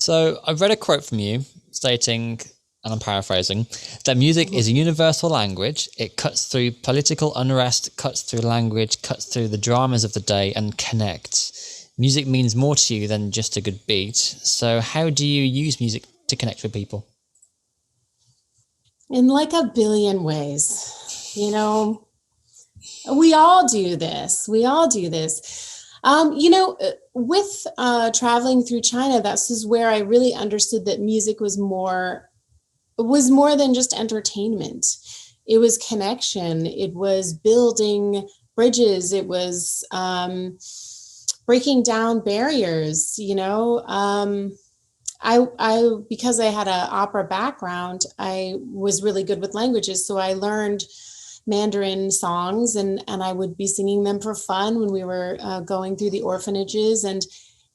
So I've read a quote from you stating, and I'm paraphrasing, that music is a universal language. It cuts through political unrest, cuts through language, cuts through the dramas of the day, and connects. Music means more to you than just a good beat. So how do you use music to connect with people? In like a billion ways. You know, we all do this. With traveling through China, that's where I really understood that music was more than just entertainment. It was connection. It was building bridges. It was breaking down barriers. I because I had an opera background, I was really good with languages, so I learned Mandarin songs, and I would be singing them for fun when we were going through the orphanages. And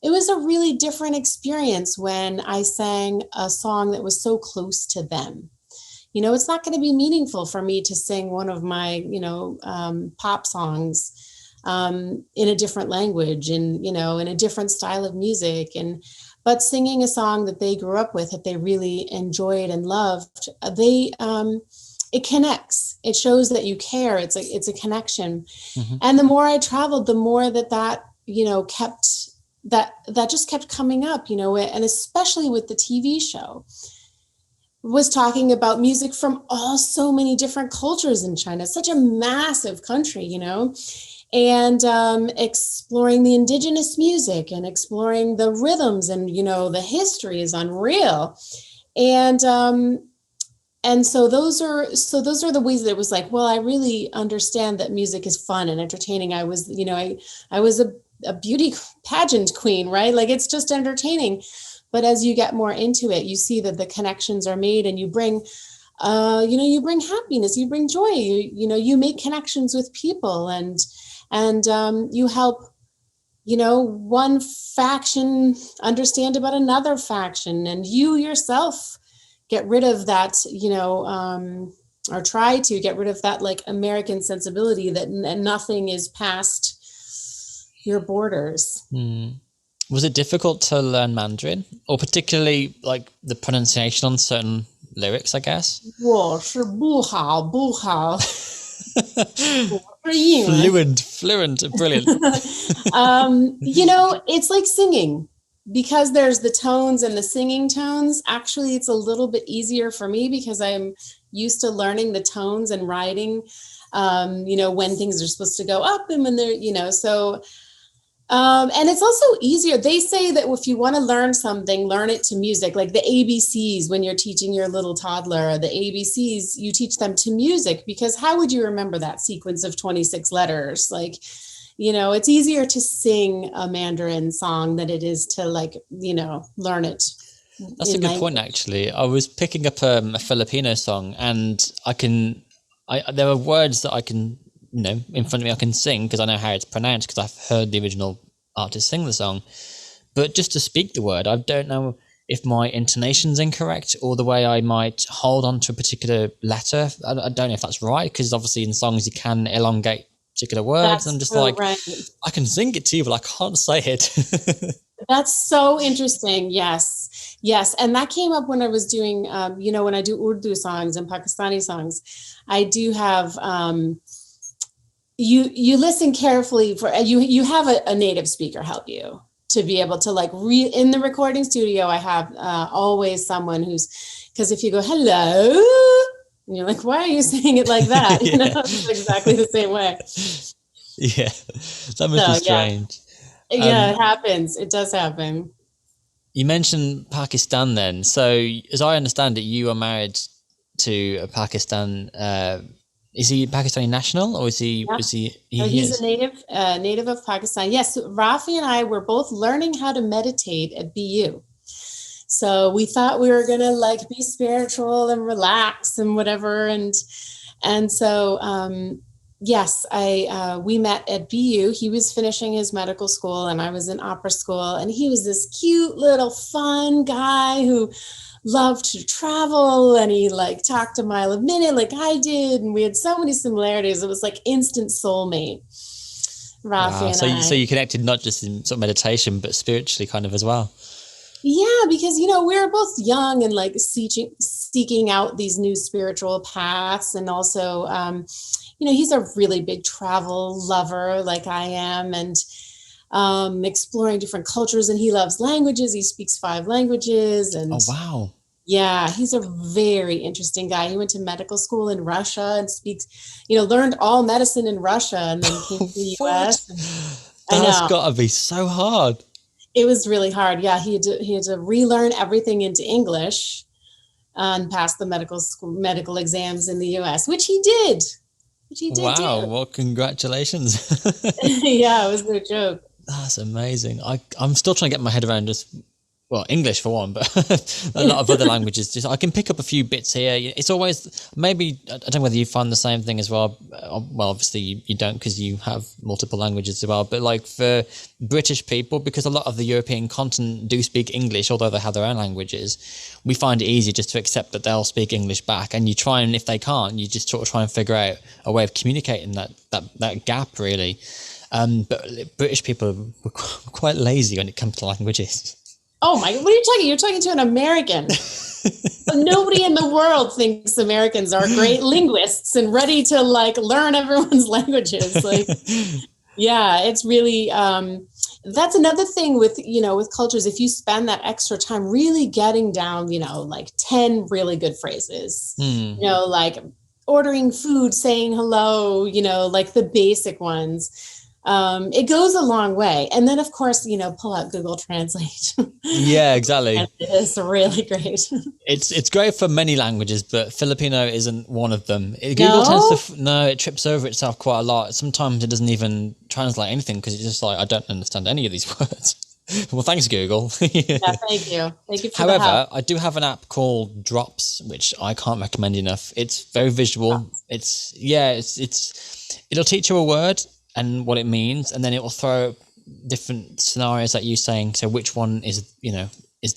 it was a really different experience when I sang a song that was so close to them. It's not going to be meaningful for me to sing one of my, pop songs in a different language and, in a different style of music. But singing a song that they grew up with, that they really enjoyed and loved, it connects. It shows that you care. It's a connection. Mm-hmm. And the more I traveled, the more that just kept coming up, and especially with the TV show, was talking about music from so many different cultures in China. It's such a massive country, and exploring the indigenous music and exploring the rhythms, and the history is unreal. And so those are the ways that it was like, well, I really understand that music is fun and entertaining. I was a beauty pageant queen, right? Like, it's just entertaining. But as you get more into it, you see that the connections are made, and you bring happiness, you bring joy, you make connections with people, and you help, one faction understand about another faction, and you yourself get rid of that, or try to get rid of that, like, American sensibility that nothing is past your borders. Was it difficult to learn Mandarin, or particularly like the pronunciation on certain lyrics, I guess? 我是不好不好 Fluent, brilliant. It's like singing, because there's the tones and the singing tones. Actually, it's a little bit easier for me because I'm used to learning the tones and writing, when things are supposed to go up and when they're, so. And it's also easier. They say that if you want to learn something, learn it to music, like the ABCs. When you're teaching your little toddler the ABCs, you teach them to music, because how would you remember that sequence of 26 letters? Like, it's easier to sing a Mandarin song than it is to, like, learn it. That's a good point, actually. I was picking up a Filipino song, and there are words that I can, in front of me, I can sing because I know how it's pronounced, because I've heard the original artist sing the song. But just to speak the word, I don't know if my intonation's incorrect, or the way I might hold on to a particular letter. I don't know if that's right, because obviously in songs you can elongate particular words. I'm just right. I can sing it to you, but I can't say it. That's so interesting. Yes. And that came up when I was doing, when I do Urdu songs and Pakistani songs, I do have... You listen carefully for you have a native speaker help you to be able to, like, in the recording studio. I have always someone because if you go hello and you're like, why are you saying it like that? Yeah. It's exactly the same way. Yeah, that must be strange. Yeah, it happens. It does happen. You mentioned Pakistan then. So as I understand it, you are married to a Pakistan. Is he Pakistani national, or is he? Yeah. He's a native of Pakistan. Yes, Rafi and I were both learning how to meditate at BU. So we thought we were gonna, like, be spiritual and relax and whatever, and so yes, we met at BU. He was finishing his medical school, and I was in opera school, and he was this cute little fun guy who loved to travel, and he, like, talked a mile a minute like I did, and we had so many similarities. It was like instant soulmate, Rafi. Wow. And so you connected not just in sort of meditation, but spiritually kind of as well. Yeah, because we're both young and like seeking out these new spiritual paths, and also, he's a really big travel lover, like I am, and exploring different cultures. And he loves languages. He speaks 5 languages, and Oh, wow. yeah, he's a very interesting guy. He went to medical school in Russia and speaks, learned all medicine in Russia, and then came to the What? US. I That's know. got to be so hard. It was really hard. Yeah, he had to relearn everything into English and pass the medical exams in the US, which he did. Which he did Wow. do. Well, congratulations. Yeah, it was no joke. That's amazing. I'm still trying to get my head around just, well, English for one, but a lot of other languages. Just I can pick up a few bits here. It's always, maybe, I don't know whether you find the same thing as well. Well, obviously you don't, because you have multiple languages as well. But like for British people, because a lot of the European continent do speak English, although they have their own languages, we find it easy just to accept that they'll speak English back. And you try, and if they can't, you just sort of try and figure out a way of communicating that gap, really. But British people were quite lazy when it comes to languages. Oh my, what are you talking? You're talking to an American. Nobody in the world thinks Americans are great linguists and ready to like learn everyone's languages. Like, yeah, it's really, that's another thing with, with cultures. If you spend that extra time really getting down, like 10 really good phrases, like ordering food, saying hello, like the basic ones. It goes a long way. And then, of course, pull out Google Translate. Yeah, exactly. It's really great. It's great for many languages, but Filipino isn't one of them. Google tends to, it trips over itself quite a lot. Sometimes it doesn't even translate anything because it's just like, I don't understand any of these words. Well, thanks, Google. Yeah, thank you. Thank you for However, the help. I do have an app called Drops, which I can't recommend enough. It's very visual. It'll teach you a word and what it means, and then it will throw different scenarios at you saying, so which one is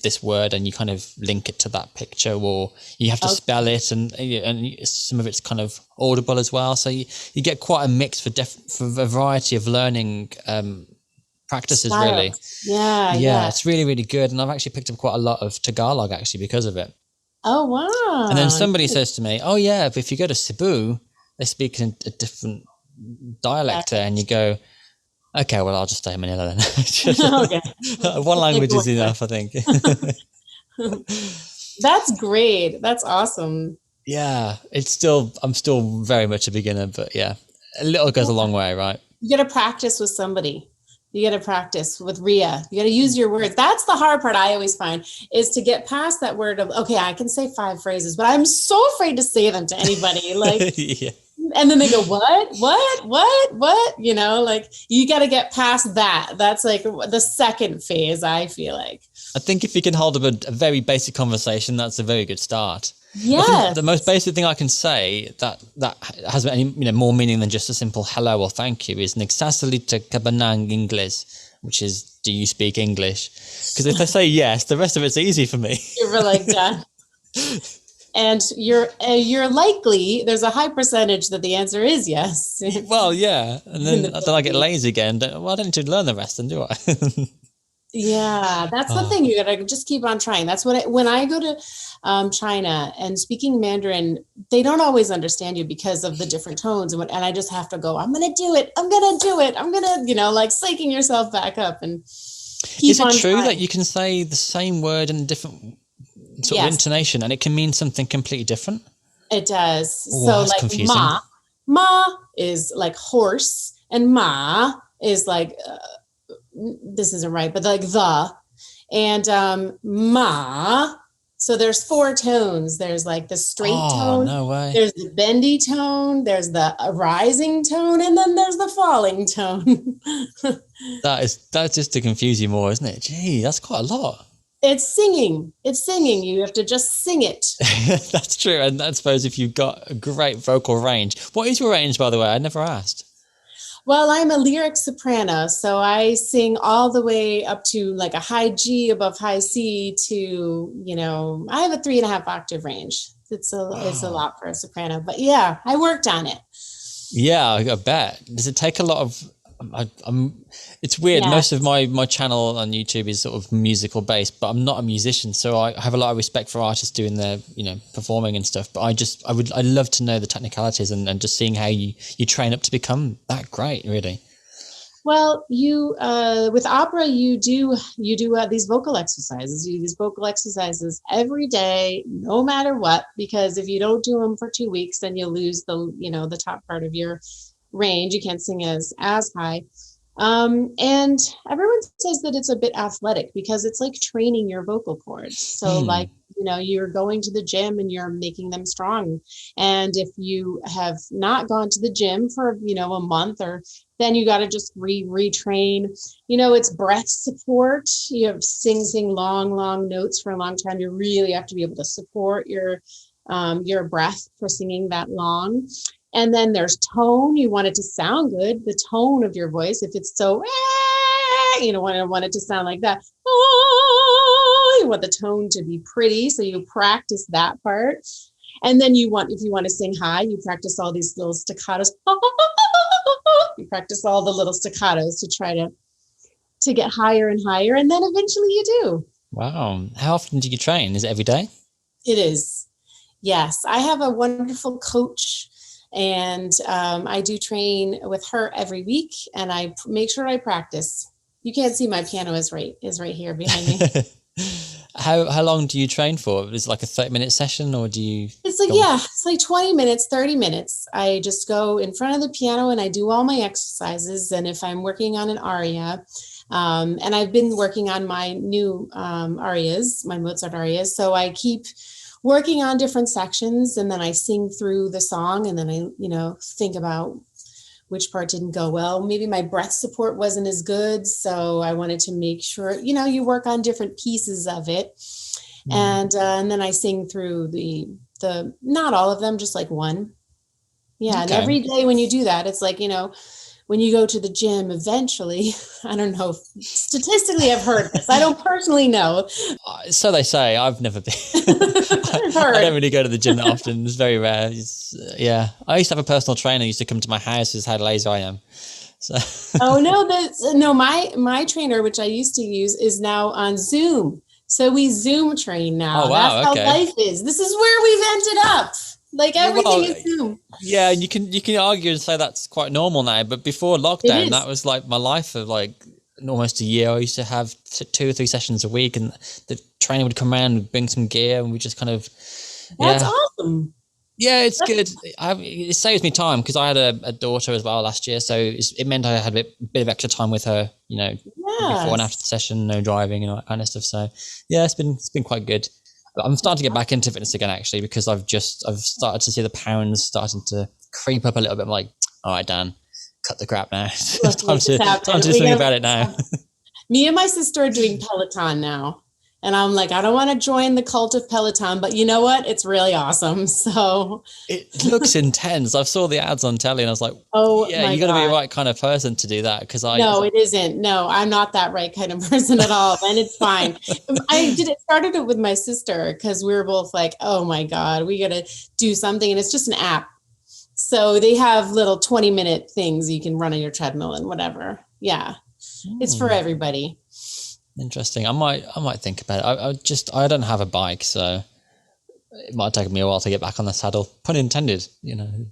this word, and you kind of link it to that picture, or you have to spell it, and some of it's kind of audible as well. So you get quite a mix for a variety of learning practices, really. Yeah. It's really, really good. And I've actually picked up quite a lot of Tagalog actually because of it. Oh, wow. And then somebody says to me, oh yeah, but if you go to Cebu, they speak in a different dialect there, and you go, okay, well, I'll just stay in Manila then. Okay. One language is enough, I think. That's great. That's awesome. Yeah, I'm still very much a beginner, but yeah, a little goes a long way, right? You got to practice with somebody. You got to practice with Ria. You got to use your words. That's the hard part I always find, is to get past that word of, okay, I can say 5 phrases, but I'm so afraid to say them to anybody. Like, yeah. And then they go, what? Like you got to get past that. That's like the second phase, I feel like. I think if you can hold up a very basic conversation, that's a very good start. Yeah. The most basic thing I can say that has any more meaning than just a simple hello or thank you is nagsasalita ka ba ng Ingles, which is, do you speak English? Because if they say yes, the rest of it's easy for me. You're like done. And you're likely, there's a high percentage that the answer is yes. Well, yeah. And then I get lazy again. I don't need to learn the rest then, do I? Yeah, that's the thing. You gotta just keep on trying. That's what when I go to China and speaking Mandarin, they don't always understand you because of the different tones. And I just have to go, I'm going to do it. I'm going to, like psyching yourself back up and keep Is it on true trying. that you can say the same word in a different sort of intonation and it can mean something completely different? It does. Oh, so that's like confusing. ma is like horse, and ma is like, this isn't right, but like the, and ma. So there's 4 tones. There's like the straight tone. No way. There's the bendy tone. There's the rising tone, and then there's the falling tone. That's just to confuse you more, isn't it? Gee, that's quite a lot. It's singing. You have to just sing it. That's true. And I suppose if you've got a great vocal range. What is your range, by the way? I never asked. Well, I'm a lyric soprano, so I sing all the way up to like a high G above high C to, I have a 3.5 octave range. It's a lot for a soprano, but yeah, I worked on it. Yeah, I bet. Does it take a lot of I'm it's weird. Yeah. Most of my channel on YouTube is sort of musical based, but I'm not a musician, so I have a lot of respect for artists doing their, performing and stuff. But I'd love to know the technicalities and just seeing how you train up to become that great, really. Well, you with opera, you do these vocal exercises. You do these vocal exercises every day, no matter what. Because if you don't do them for 2 weeks, then you lose the top part of your range. You can't sing as high. And everyone says that it's a bit athletic because it's like training your vocal cords. So like, you're going to the gym and you're making them strong. And if you have not gone to the gym for, a month, or then you got to just retrain, it's breath support. You have sing long notes for a long time. You really have to be able to support your breath for singing that long. And then there's tone. You want it to sound good. The tone of your voice. If it's so, want it to sound like that. You want the tone to be pretty. So you practice that part. And then if you want to sing high, you practice all these little staccatos. You practice all the little staccatos to try to get higher and higher. And then eventually you do. Wow. How often do you train? Is it every day? It is. Yes. I have a wonderful coach. And I do train with her every week, and I make sure I practice. You can't see my piano is right here behind me. How long do you train for? Is it like a 30-minute session, or do you? It's like 20 minutes, 30 minutes. I just go in front of the piano and I do all my exercises. And if I'm working on an aria, and I've been working on my new arias, my Mozart arias, so I keep working on different sections, and then I sing through the song, and then I, think about which part didn't go well. Maybe my breath support wasn't as good. So I wanted to make sure, you work on different pieces of it. And then I sing through the not all of them, just like one. Yeah. Okay. And every day when you do that, it's like, when you go to the gym, eventually, I don't know, statistically, I've heard this. I don't personally know. So they say. I've never been. I don't really go to the gym that often. It's very rare. I used to have a personal trainer who used to come to my house. Is how lazy I am. So. Oh no! My trainer, which I used to use, is now on Zoom. So we Zoom train now. Oh wow! That's how life is. This is where we've ended up. Like everything is Zoom. Yeah, you can argue and say that's quite normal now, but before lockdown, that was like my life for like almost a year. I used to have 2 or 3 sessions a week, and the trainer would come around and bring some gear, and we just kind of. That's awesome. Yeah, it's good. It saves me time because I had a daughter as well last year, so it meant I had a bit of extra time with her, before and after the session, no driving and all that kind of stuff. So yeah, it's been quite good. I'm starting to get back into fitness again, actually, because I've started to see the pounds starting to creep up a little bit. I'm like, all right, Dan, cut the crap now. It's time to do something about it now. Me and my sister are doing Peloton now. And I'm like, I don't want to join the cult of Peloton, but you know what? It's really awesome. So it looks intense. I saw the ads on telly and I was like, oh yeah, you got to be the right kind of person to do that. No, it isn't. No, I'm not that right kind of person at all. And it's fine. Started it with my sister because we were both like, oh my God, we got to do something. And it's just an app. So they have little 20-minute things you can run on your treadmill and whatever. Yeah. It's for everybody. Interesting. I might think about it. I don't have a bike, so it might take me a while to get back on the saddle. Pun intended, Yeah.